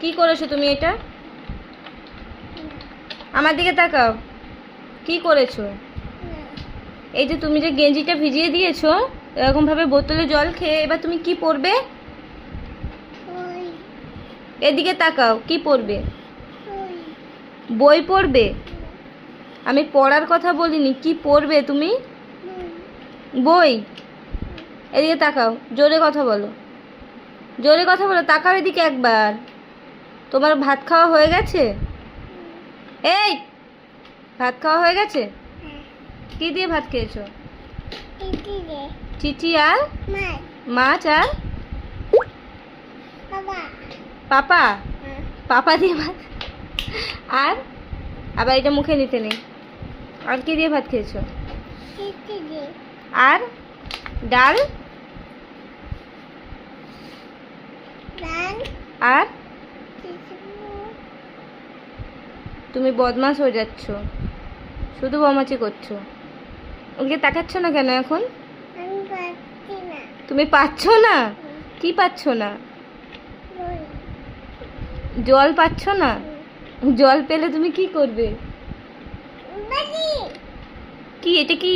কি করেছো তুমি এটা? আমার দিকে তাকাও। কি করেছো? এই যে তুমি যে গেঞ্জিটা ভিজিয়ে দিয়েছো এরকম ভাবে বোতলে জল খেয়ে, এবার তুমি কি পরবে? এদিকে তাকাও, কি পড়বে? বই পড়বে? আমি পড়ার কথা বলিনি, কি পড়বে তুমি? বই। এদিকে তাকাও, জোরে কথা বলো, জোরে কথা বলো, তাকাও এদিকে একবার। তোমার ভাত খাওয়া হয়ে গেছে? এই, ভাত খাওয়া হয়ে গেছে? কি দিয়ে ভাত খেয়েছো? চিচি আর মাছ আর পাপা। পাপা দিয়ে ভাত, আর আবার এটা মুখে নিতে নেই। আর কি দিয়ে ভাত খেয়েছো? আর ডাল আর তুমি বদমাশ হয়ে যাচ্ছ, শুধু বদমাশি করছো। ওকে তাকাচ্ছ না কেন এখন? তুমি পাচ্ছ না? কি পাচ্ছ না? জল পাচ্ছ না? জল পেলে তুমি কি করবে? কি এটা কি?